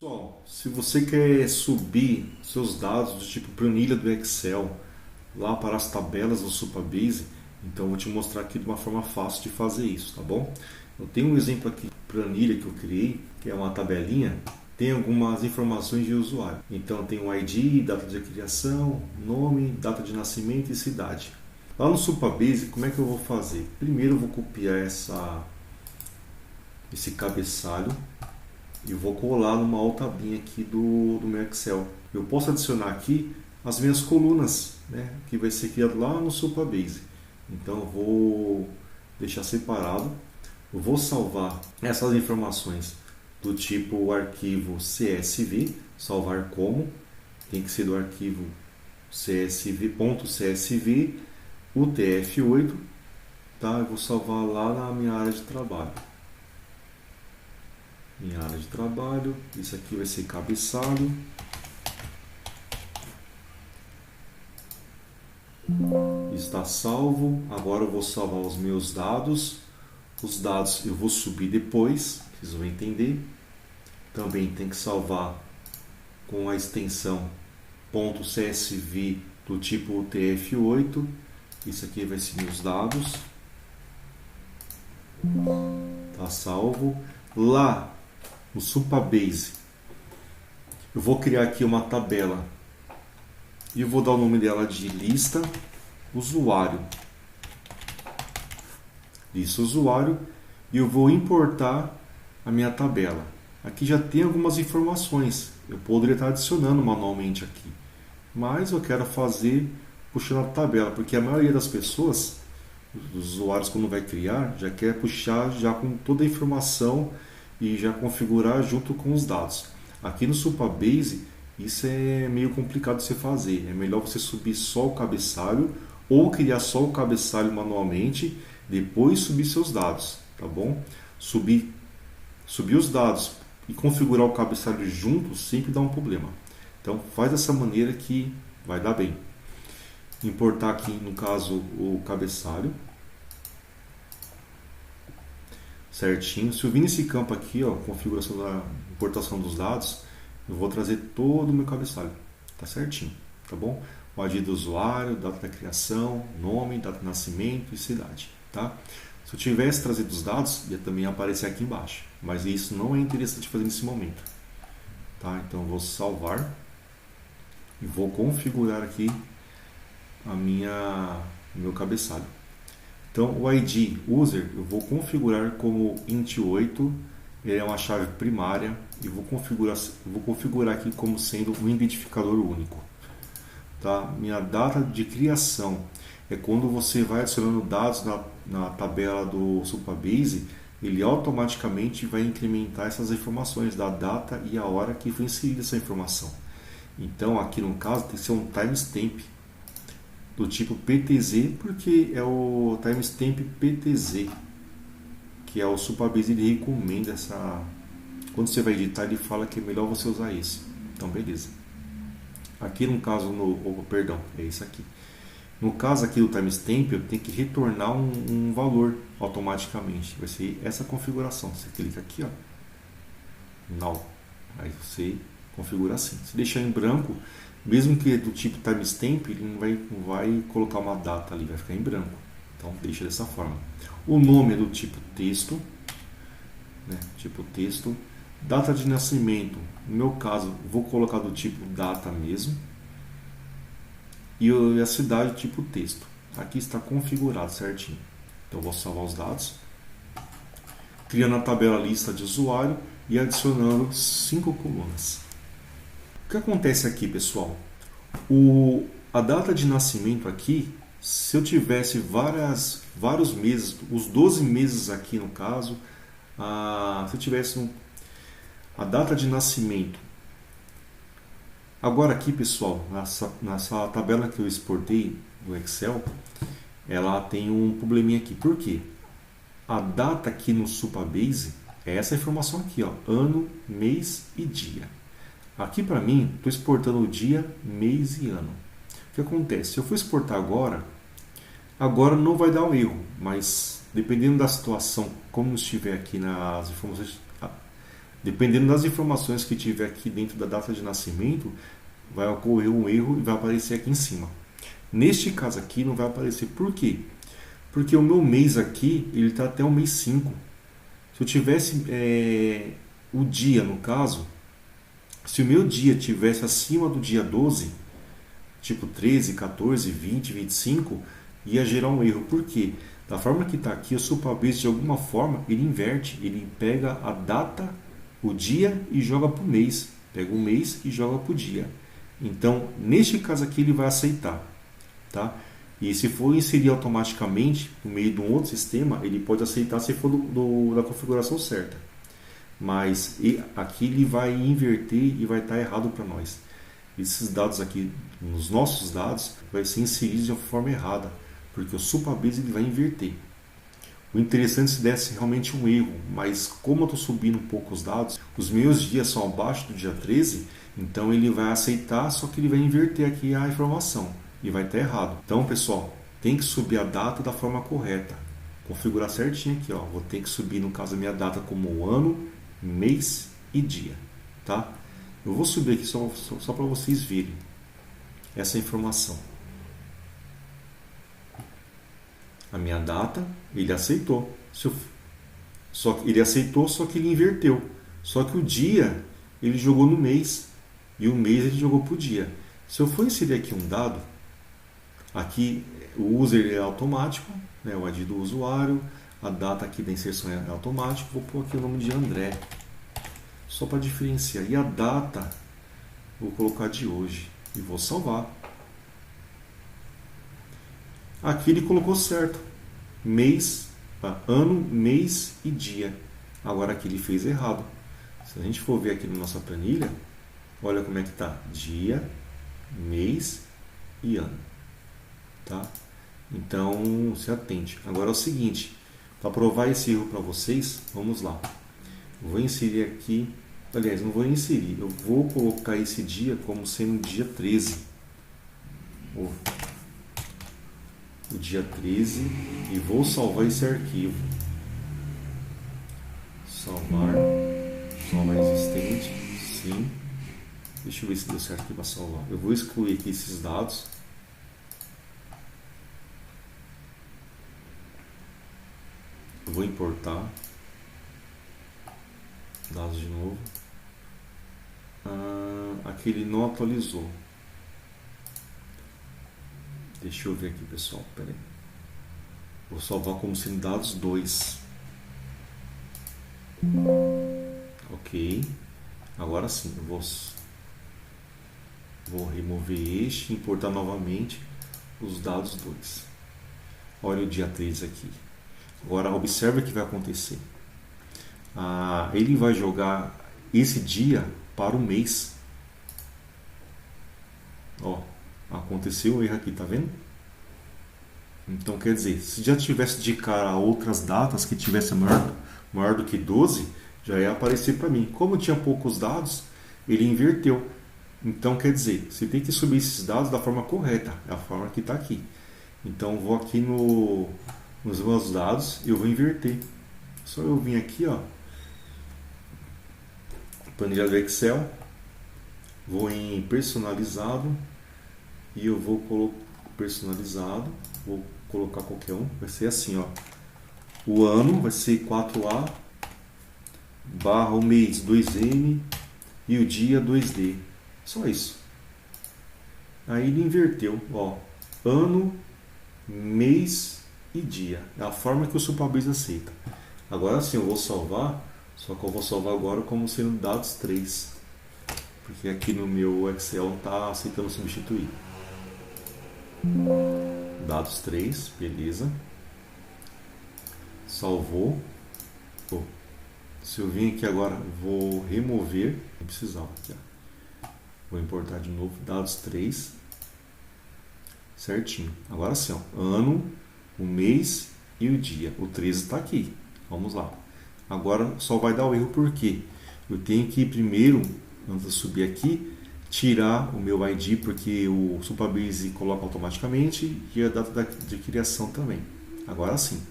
Pessoal, se você quer subir seus dados do tipo planilha do Excel lá para as tabelas do Supabase, então eu vou te mostrar aqui de uma forma fácil de fazer isso, tá bom? Eu tenho um exemplo aqui de planilha que eu criei, que é uma tabelinha, tem algumas informações de usuário. Então tem o ID, data de criação, nome, data de nascimento e cidade. Lá no Supabase, como é que eu vou fazer? Primeiro eu vou copiar esse cabeçalho e vou colar numa outra abinha aqui do meu Excel. Eu posso adicionar aqui as minhas colunas, né, que vai ser criado lá no Supabase. Então eu vou deixar separado. Eu vou salvar essas informações do tipo arquivo CSV, salvar como, tem que ser do arquivo csv.csv, UTF-8, tá? Eu vou salvar lá na minha área de trabalho. Minha área de trabalho, isso aqui vai ser cabeçalho. Está salvo. Agora eu vou salvar os meus dados. Os dados eu vou subir depois, vocês vão entender. Também tem que salvar com a extensão .csv do tipo UTF-8. Isso aqui vai ser meus dados. Está salvo. Lá no Supabase, eu vou criar aqui uma tabela e eu vou dar o nome dela de lista usuário. Lista usuário, e eu vou importar a minha tabela. Aqui já tem algumas informações, eu poderia estar adicionando manualmente aqui, mas eu quero fazer puxando a tabela, porque a maioria das pessoas, os usuários, quando vai criar, já quer puxar já com toda a informação e já configurar junto com os dados. Aqui no Supabase isso é meio complicado de você fazer, é melhor você subir só o cabeçalho ou criar só o cabeçalho manualmente, depois subir seus dados, tá bom? Subir os dados e configurar o cabeçalho junto sempre dá um problema, então faz dessa maneira que vai dar bem. Importar aqui no caso o cabeçalho certinho. Se eu vir nesse campo aqui, ó, configuração da importação dos dados, eu vou trazer todo o meu cabeçalho, tá certinho, tá bom? O ID do usuário, data da criação, nome, data de nascimento e cidade, tá? Se eu tivesse trazido os dados, ia também aparecer aqui embaixo, mas isso não é interessante fazer nesse momento, tá? Então eu vou salvar e vou configurar aqui o meu cabeçalho. Então o ID user eu vou configurar como int8, ele é uma chave primária, e vou configurar aqui como sendo um identificador único. Tá? Minha data de criação é quando você vai adicionando dados na tabela do Supabase, ele automaticamente vai incrementar essas informações da data e a hora que foi inserida essa informação. Então aqui no caso tem que ser um timestamp do tipo PTZ, porque é o timestamp PTZ que é o Supabase, ele recomenda essa. Quando você vai editar, ele fala que é melhor você usar isso. Então beleza. Aqui no caso perdão, é isso aqui. No caso aqui do timestamp, eu tenho que retornar um valor automaticamente. Vai ser essa configuração. Você clica aqui, ó, null. Aí você configura assim. Se deixar em branco, mesmo que do tipo timestamp, ele não vai colocar uma data ali, vai ficar em branco. Então deixa dessa forma. O nome é do tipo texto, né? Tipo texto. Data de nascimento, no meu caso, vou colocar do tipo data mesmo. E a cidade tipo texto. Aqui está configurado certinho. Então vou salvar os dados, criando a tabela lista de usuário e adicionando 5 colunas. O que acontece aqui, pessoal? A data de nascimento aqui, se eu tivesse vários meses, os 12 meses aqui no caso, se eu tivesse a data de nascimento. Agora aqui, pessoal, nessa tabela que eu exportei do Excel, ela tem um probleminha aqui. Por quê? A data aqui no Supabase é essa informação aqui, ó, ano, mês e dia. Aqui para mim, estou exportando o dia, mês e ano. O que acontece? Se eu for exportar agora não vai dar um erro, mas dependendo da situação, como estiver aqui nas informações Dependendo das informações que tiver aqui dentro da data de nascimento, vai ocorrer um erro e vai aparecer aqui em cima. Neste caso aqui não vai aparecer. Por quê? Porque o meu mês aqui, ele está até o mês 5. Se eu tivesse o dia, no caso, se o meu dia tivesse acima do dia 12, tipo 13, 14, 20, 25, ia gerar um erro. Por quê? Da forma que está aqui, o Supabase de alguma forma ele inverte, ele pega a data, o dia e joga para o mês. Pega o mês e joga para o dia. Então, neste caso aqui, ele vai aceitar. Tá? E se for inserir automaticamente no meio de um outro sistema, ele pode aceitar se for da configuração certa. Mas aqui ele vai inverter e vai estar errado para nós. Esses dados aqui, nos nossos dados, vai ser inserido de uma forma errada, porque o Supabase ele vai inverter. O interessante é se desse realmente um erro, mas como eu estou subindo um pouco os dados, os meus dias são abaixo do dia 13, então ele vai aceitar, só que ele vai inverter aqui a informação e vai estar errado. Então, pessoal, tem que subir a data da forma correta. Configurar certinho aqui, ó. Vou ter que subir, no caso, a minha data como ano, mês e dia, tá? Eu vou subir aqui só para vocês verem essa informação. A minha data, ele aceitou. Ele aceitou, só que ele inverteu. Só que o dia, ele jogou no mês. E o mês, ele jogou para o dia. Se eu for inserir aqui um dado, aqui o user é automático, né, o ID do usuário, a data aqui da inserção é automática. Vou pôr aqui o nome de André, só para diferenciar. E a data, vou colocar de hoje e vou salvar. Aqui ele colocou certo, mês, ano, mês e dia. Agora aqui ele fez errado. Se a gente for ver aqui na nossa planilha, olha como é que está: dia, mês e ano, tá? Então se atente. Agora é o seguinte, para provar esse erro para vocês, vamos lá. Eu vou inserir aqui, aliás, não vou inserir, eu vou colocar esse dia como sendo dia 13. O dia 13 e vou salvar esse arquivo. Salvar existente, sim. Deixa eu ver se deu certo aqui para salvar. Eu vou excluir aqui esses dados. Eu vou importar dados de novo. Aqui ele não atualizou. Deixa eu ver aqui, pessoal. Pera aí. Vou salvar como sendo dados 2. Ok. Agora sim, eu vou remover este e importar novamente os dados 2. Olha o dia 13 aqui. Agora observe o que vai acontecer. Ele vai jogar esse dia para o mês. Ó, aconteceu um erro aqui, tá vendo? Então quer dizer, se já tivesse de cara outras datas que tivesse maior do que 12, já ia aparecer para mim. Como tinha poucos dados, ele inverteu. Então quer dizer, você tem que subir esses dados da forma correta, é a forma que está aqui. Então vou aqui nos meus dados, eu vou inverter. Só eu vim aqui, ó, planilha do Excel, vou em personalizado e eu vou colocar personalizado, vou colocar qualquer um, vai ser assim, ó. O ano vai ser 4A barra o mês 2M e o dia 2D. Só isso. Aí ele inverteu, ó, ano, mês e dia. É a forma que o Supabase aceita. Agora sim, eu vou salvar, só que eu vou salvar agora como sendo dados 3. Porque aqui no meu Excel não está aceitando substituir. Dados 3, beleza. Salvou. Se eu vir aqui agora, vou remover. Não precisava aqui, ó. Vou importar de novo dados 3. Certinho. Agora sim, ó, ano, o mês e o dia. O 13 está aqui. Vamos lá. Agora só vai dar o erro porque eu tenho que primeiro, antes de subir aqui, tirar o meu ID, porque o Supabase coloca automaticamente, e a data de criação também. Agora sim,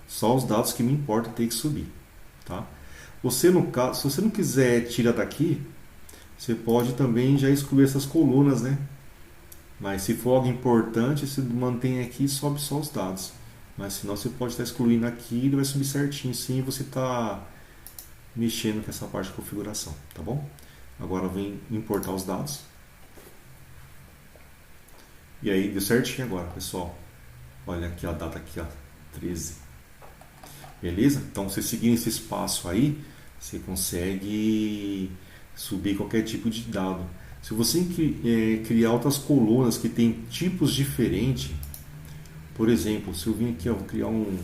só os dados que me importam tem que subir, tá? Você, no caso, se você não quiser tirar daqui, você pode também já excluir essas colunas, né? Mas se for algo importante, você mantém aqui e sobe só os dados. Mas senão você pode estar excluindo aqui, ele vai subir certinho sim, e você está mexendo com essa parte de configuração, tá bom? Agora eu venho importar os dados. E aí deu certinho agora, pessoal. Olha aqui a data aqui, ó, 13. Beleza? Então você seguindo esse espaço aí, você consegue subir qualquer tipo de dado. Se você criar outras colunas que tem tipos diferentes, por exemplo, se eu vim aqui, ó, vou criar um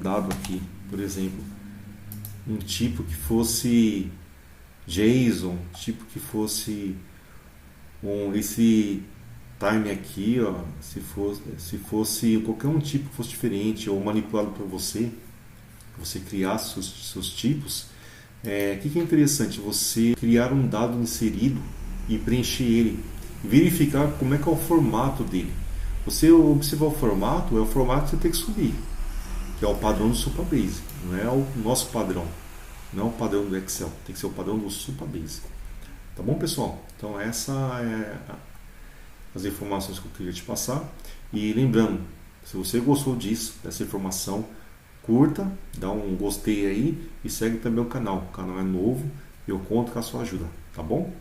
dado aqui, por exemplo, um tipo que fosse JSON, tipo que fosse esse time aqui, ó, se fosse qualquer um tipo que fosse diferente ou manipulado por você, você criar seus tipos, que é interessante? Você criar um dado inserido e preencher ele, verificar como é que é o formato dele. Você observar o formato, é o formato que você tem que subir, que é o padrão do Supabase, não é o nosso padrão, não é o padrão do Excel, tem que ser o padrão do Supabase. Tá bom, pessoal? Então essa é as informações que eu queria te passar. E lembrando, se você gostou dessa informação, curta, dá um gostei aí e segue também o canal. O canal é novo e eu conto com a sua ajuda, tá bom?